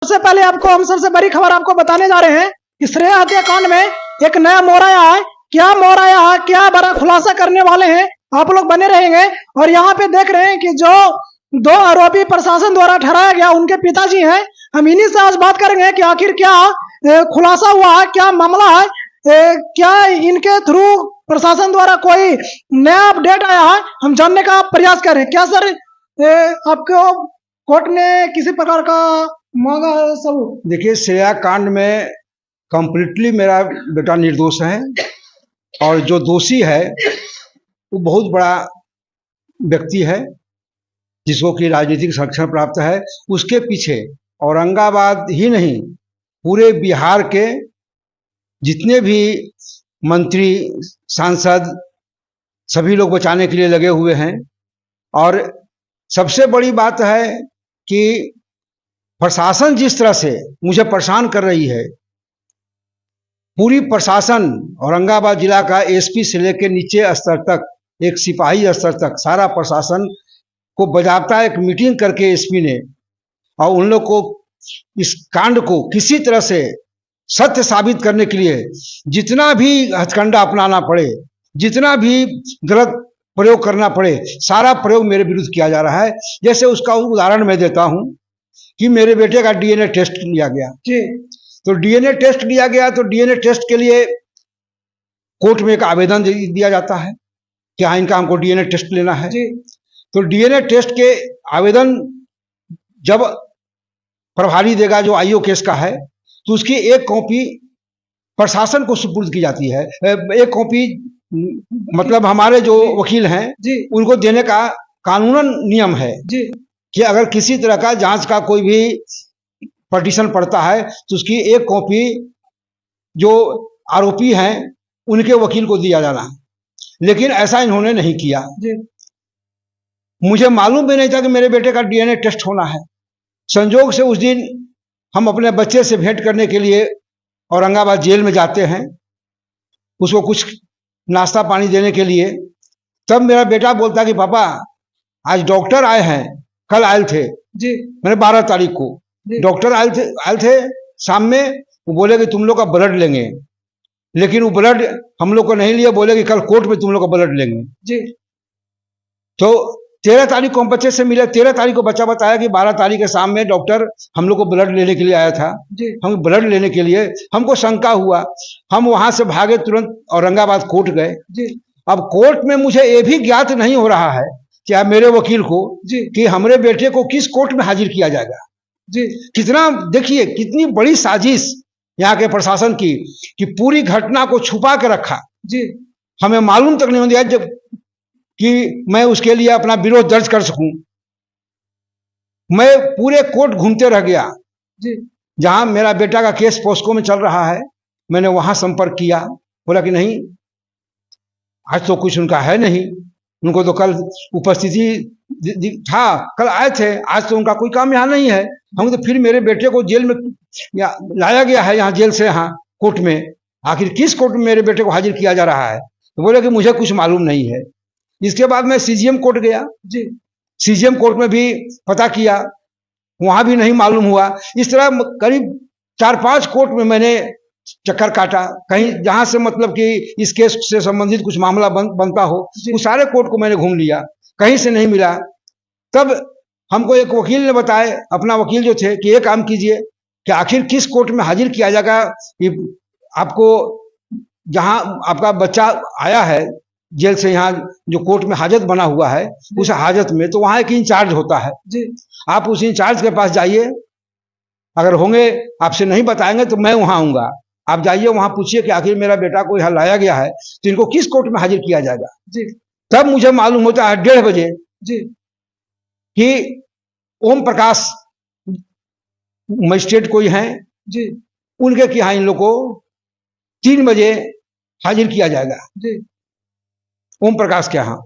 सबसे पहले हम सबसे बड़ी खबर आपको बताने जा रहे हैं कि श्रेया हत्याकांड में एक नया मोड़ आया है। क्या मोड़ आया है, क्या बड़ा खुलासा करने वाले हैं, आप लोग बने रहेंगे। और यहाँ पे देख रहे हैं कि जो दो आरोपी प्रशासन द्वारा ठहराया गया उनके पिताजी हैं। हम इन्हीं से आज बात करेंगे कि आखिर क्या खुलासा हुआ है, क्या मामला है, क्या इनके थ्रू प्रशासन द्वारा कोई नया अपडेट आया है, हम जानने का प्रयास करें। क्या सर आपको कोर्ट ने किसी प्रकार का मांगा है सबूत? देखिए, श्रेया कांड में कंप्लीटली मेरा बेटा निर्दोष है और जो दोषी है वो बहुत बड़ा व्यक्ति है जिसको कि राजनीतिक संरक्षण प्राप्त है। उसके पीछे औरंगाबाद ही नहीं, पूरे बिहार के जितने भी मंत्री, सांसद, सभी लोग बचाने के लिए लगे हुए हैं। और सबसे बड़ी बात है कि प्रशासन जिस तरह से मुझे परेशान कर रही है, पूरी प्रशासन औरंगाबाद जिला का एसपी से लेकर नीचे स्तर तक, एक सिपाही स्तर तक, सारा प्रशासन को बजाबता एक मीटिंग करके एसपी ने, और उन लोग को इस कांड को किसी तरह से सत्य साबित करने के लिए जितना भी हथकंडा अपनाना पड़े, जितना भी गलत प्रयोग करना पड़े, सारा प्रयोग मेरे विरुद्ध किया जा रहा है। जैसे उसका उदाहरण मैं देता हूं कि मेरे बेटे का डीएनए टेस्ट लिया गया। तो डीएनए टेस्ट लिया गया, तो डीएनए टेस्ट के लिए कोर्ट में एक आवेदन दिया जाता है कि हाँ, इनका हमको डीएनए टेस्ट लेना है। तो डीएनए टेस्ट के आवेदन जब प्रभारी देगा, जो आईओ केस का है, तो उसकी एक कॉपी प्रशासन को सुपुर्द की जाती है। एक कॉपी मतलब हमारे जो वकील हैं उनको देने का कानूनन नियम है कि अगर किसी तरह का जांच का कोई भी पटिशन पड़ता है तो उसकी एक कॉपी जो आरोपी हैं उनके वकील को दिया जाना। लेकिन ऐसा इन्होंने नहीं किया। मुझे मालूम भी नहीं था कि मेरे बेटे का डीएनए टेस्ट होना है। संजोग से उस दिन हम अपने बच्चे से भेंट करने के लिए औरंगाबाद जेल में जाते हैं, उसको कुछ नाश्ता पानी देने के लिए। तब मेरा बेटा बोलता कि पापा, आज डॉक्टर आए हैं, कल आए थे मैंने 12 तारीख को डॉक्टर आए थे शाम में। वो बोले कि तुम लोग का ब्लड लेंगे, लेकिन वो ब्लड हम लोग को नहीं लिया, बोले कि कल कोर्ट में तुम लोग का ब्लड लेंगे। तो 13 तारीख को हम बच्चे से मिले। 13 तारीख को बच्चा बताया कि 12 तारीख के शाम में डॉक्टर हम लोग को ब्लड लेने के लिए आया था। हम ब्लड लेने के लिए, हमको शंका हुआ, हम वहां से भागे, तुरंत औरंगाबाद कोर्ट गए। अब कोर्ट में मुझे ये भी ज्ञात नहीं हो रहा है क्या मेरे वकील को कि हमारे बेटे को किस कोर्ट में हाजिर किया जाएगा। कितना, देखिए कितनी बड़ी साजिश यहाँ के प्रशासन की कि पूरी घटना को छुपा के रखा। हमें मालूम तक नहीं हो दिया जब कि मैं उसके लिए अपना विरोध दर्ज कर सकूं। मैं पूरे कोर्ट घूमते रह गया। जहां मेरा बेटा का केस पोस्को में चल रहा है, मैंने वहां संपर्क किया, बोला कि नहीं, आज तो कुछ उनका है नहीं, उनको तो कल उपस्थिति था, कल आए थे, आज तो उनका कोई काम यहाँ नहीं है। हम तो फिर मेरे बेटे को जेल में लाया गया है, यहाँ जेल से यहाँ कोर्ट में, आखिर किस कोर्ट में मेरे बेटे को हाजिर किया जा रहा है। तो बोले कि मुझे कुछ मालूम नहीं है। इसके बाद मैं सीजीएम कोर्ट गया। सीजीएम कोर्ट में भी पता किया, वहां भी नहीं मालूम हुआ। इस तरह करीब 4-5 कोर्ट में मैंने चक्कर काटा, कहीं जहां से मतलब कि इस केस से संबंधित कुछ मामला बनता हो, उस सारे कोर्ट को मैंने घूम लिया, कहीं से नहीं मिला। तब हमको एक वकील ने बताया, अपना वकील जो थे, कि ये काम कीजिए कि आखिर किस कोर्ट में हाजिर किया जाएगा। आपको जहां आपका बच्चा आया है जेल से, यहाँ जो कोर्ट में हाजत बना हुआ है, उस हाजत में तो वहां एक इंचार्ज होता है। आप उस इंचार्ज के पास जाइए, अगर होंगे, आपसे नहीं बताएंगे तो मैं वहां आऊंगा। आप जाइए, वहां पूछिए कि आखिर मेरा बेटा को यहाँ लाया गया है तो इनको किस कोर्ट में हाजिर किया जाएगा। तब मुझे मालूम होता है 1:30 बजे कि ओम प्रकाश मजिस्ट्रेट कोई हैं, उनके कि हाँ इन लोग को 3 बजे हाजिर किया जाएगा ओम प्रकाश के यहाँ।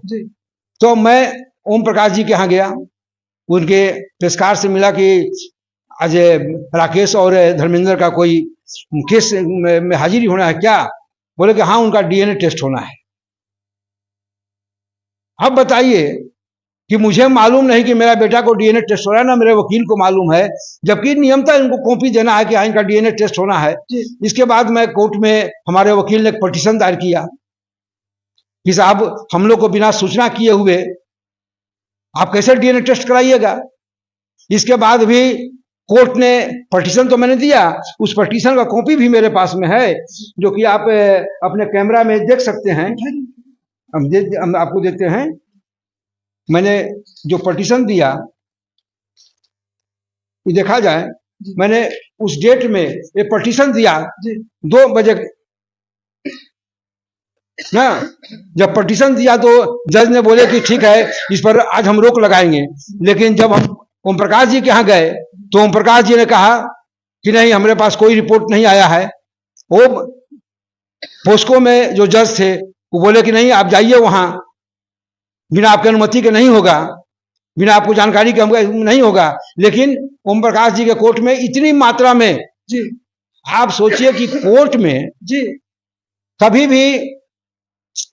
तो मैं ओम प्रकाश जी के यहाँ गया, उनके पेशकार से मिला कि आज राकेश और धर्मेंद्र का कोई केस में हाजिरी होना है क्या। बोले कि हाँ, उनका डीएनए टेस्ट होना है। अब बताइए कि मुझे मालूम नहीं कि मेरा बेटा को डीएनए टेस्ट हो रहा है, ना मेरे वकील को मालूम है, जबकि नियमतः इनको कॉपी देना है कि हाँ इनका डीएनए टेस्ट होना है। इसके बाद मैं कोर्ट में हमारे वकील ने एक पिटीशन दायर किया कि साहब हम लोग को बिना सूचना किए हुए आप कैसे डीएनए टेस्ट कराइएगा। इसके बाद भी कोर्ट ने पिटीशन तो मैंने दिया, उस पिटीशन का कॉपी भी मेरे पास में है, जो कि आप अपने कैमरा में देख सकते हैं। हम आपको देते हैं। मैंने जो पिटीशन दिया ये देखा जाए, मैंने उस डेट में ये पिटीशन दिया 2 बजे ना। जब पिटीशन दिया तो जज ने बोले कि ठीक है इस पर आज हम रोक लगाएंगे, लेकिन जब हम ओम प्रकाश जी के यहाँ गए तो ओम प्रकाश जी ने कहा कि नहीं, हमारे पास कोई रिपोर्ट नहीं आया है। वो पोस्को में जो जज थे वो बोले कि नहीं आप जाइए वहां, बिना आपकी अनुमति के नहीं होगा, बिना आपको जानकारी के नहीं होगा। लेकिन ओम प्रकाश जी के कोर्ट में इतनी मात्रा में जी, आप सोचिए कि कोर्ट में जी कभी भी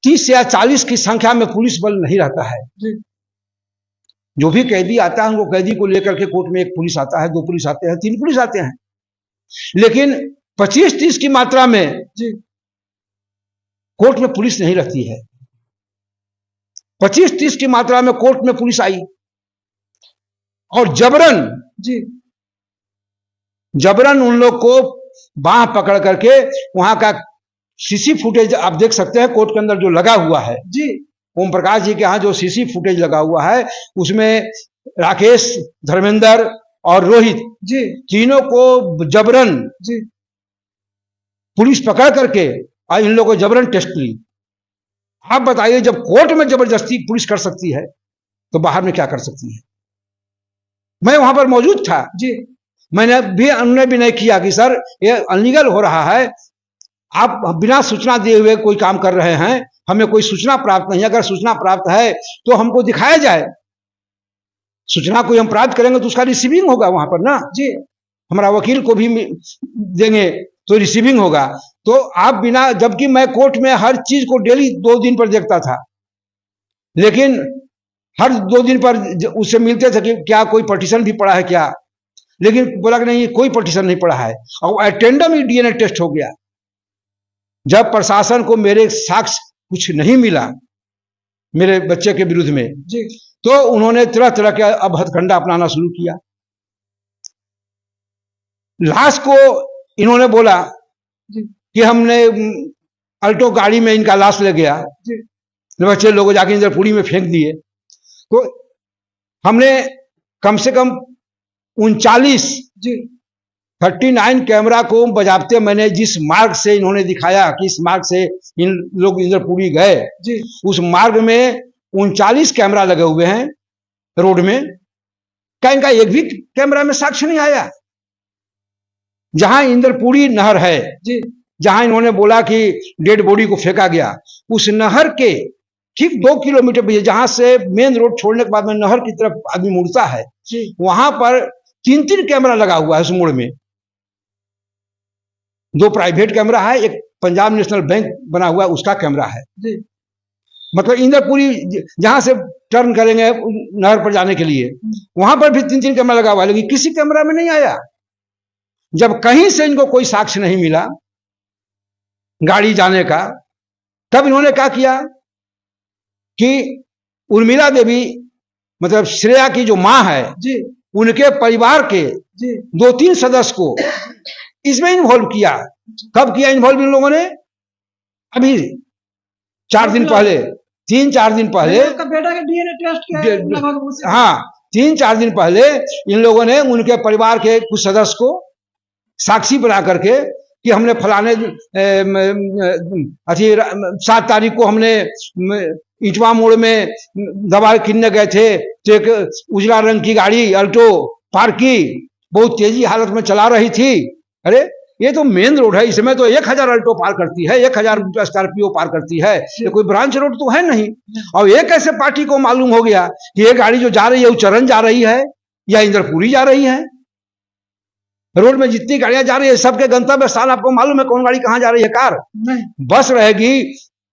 30 या 40 की संख्या में पुलिस बल नहीं रहता है जी। जो भी कैदी आता है उनको कैदी को लेकर के कोर्ट में 1 पुलिस आता है, 2 पुलिस आते हैं, 3 पुलिस आते हैं, लेकिन 25-30 की मात्रा में जी कोर्ट में पुलिस नहीं रहती है। 25-30 की मात्रा में कोर्ट में पुलिस आई और जबरन जी जबरन उन लोग को बांह पकड़ करके वहां का सीसी फुटेज आप देख सकते हैं कोर्ट के अंदर जो लगा हुआ है जी। ओम प्रकाश जी के यहाँ जो सीसी फुटेज लगा हुआ है उसमें राकेश, धर्मेंद्र और रोहित जी तीनों को जबरन जी पुलिस पकड़ करके और इन लोगों को जबरन टेस्ट ली। आप बताइए, जब कोर्ट में जबरदस्ती पुलिस कर सकती है तो बाहर में क्या कर सकती है। मैं वहां पर मौजूद था जी। मैंने भी अनुनय भी नहीं किया कि सर ये अनलीगल हो रहा है, आप बिना सूचना दिए हुए कोई काम कर रहे हैं, हमें कोई सूचना प्राप्त नहीं। अगर सूचना प्राप्त है तो हमको दिखाया जाए, सूचना कोई हम प्राप्त करेंगे तो उसका रिसीविंग होगा वहां पर ना जी। हमारा वकील को भी देंगे तो रिसीविंग होगा। तो आप बिना, जबकि मैं कोर्ट में हर चीज को डेली 2 दिन पर देखता था, लेकिन हर 2 दिन पर उससे मिलते थे कि क्या कोई पिटीशन भी पड़ा है क्या, लेकिन बोला कि नहीं कोई पिटीशन नहीं पड़ा है। और अटेंडम ही डीएनए टेस्ट हो गया। जब प्रशासन को मेरे साक्ष्य कुछ नहीं मिला मेरे बच्चे के विरुद्ध में जी, तो उन्होंने तरह तरह के अब हथकंडा अपनाना शुरू किया। लाश को इन्होंने बोला जी कि हमने अल्टो गाड़ी में इनका लाश ले गया जी, बच्चे लोगों जाके इंद्रपुरी में फेंक दिए। तो हमने कम से कम 39 जी 39 कैमरा को बजाबते मैंने जिस मार्ग से इन्होंने दिखाया कि इस मार्ग से इन लोग इंद्रपुरी गए जी, उस मार्ग में 39 कैमरा लगे हुए हैं रोड में। क्या इनका एक भी कैमरा में साक्ष्य नहीं आया? जहां इंद्रपुरी नहर है जी, जहां इन्होंने बोला कि डेड बॉडी को फेंका गया, उस नहर के ठीक 2 किलोमीटर पीछे, जहां से मेन रोड छोड़ने के बाद में नहर की तरफ आदमी मुड़ता है, वहां पर 3-3 कैमरा लगा हुआ है। उस मोड़ में 2 प्राइवेट कैमरा है, एक पंजाब नेशनल बैंक बना हुआ है उसका कैमरा है जी। मतलब इंद्रपुरी जहां से टर्न करेंगे नहर पर जाने के लिए, वहां पर भी 3-3 कैमरा लगा हुआ है, लेकिन किसी कैमरा में नहीं आया। जब कहीं से इनको कोई साक्ष्य नहीं मिला गाड़ी जाने का, तब इन्होंने क्या किया कि उर्मिला देवी, मतलब श्रेया की जो मां है जी, उनके परिवार के 2-3 सदस्य को इसमें इन्वॉल्व किया। कब किया इन्वॉल्व इन लोगों ने? अभी 4 दिन पहले, 3-4 दिन पहले बेटा के डीएनए टेस्ट किया। हाँ, 3-4 दिन पहले इन लोगों ने उनके परिवार के कुछ सदस्य को साक्षी बना करके कि हमने फलाने 7 तारीख को हमने इटवा मोड़ में दवा किनने गए थे, तो एक उजला रंग की गाड़ी अल्टो पार्क की, बहुत तेजी हालत में चला रही थी। अरे ये तो मेन रोड है, इसमें तो 1000 अल्टो पार करती है, 1000 स्कॉर्पियो पार करती है, ये कोई ब्रांच रोड तो है नहीं। और एक ऐसे पार्टी को मालूम हो गया कि ये गाड़ी जो जा रही है उच्चरण जा रही है या इंद्रपुरी जा रही है। रोड में जितनी गाड़ियां जा रही है सबके गंतव्य स्थान आपको मालूम है, कौन गाड़ी कहां जा रही है? कार नहीं, बस रहेगी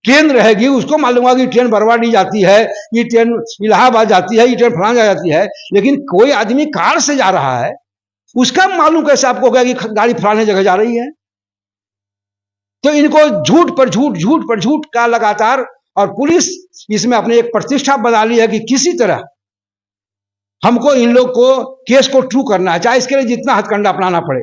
ट्रेन रहेगी, उसको मालूम होगा कि ट्रेन बरवाडी जाती है, ये ट्रेन इलाहाबाद जाती है, ये ट्रेन फलाना जाती है। लेकिन कोई आदमी कार से जा रहा है, उसका मालूम कैसे आपको होगा कि गाड़ी फलाने जगह जा रही है? तो इनको झूठ पर झूठ का लगातार, और पुलिस इसमें अपने एक प्रतिष्ठा बना ली है कि किसी तरह हमको इन लोग को केस को ट्रू करना है, चाहे इसके लिए जितना हथकंडा अपनाना पड़े।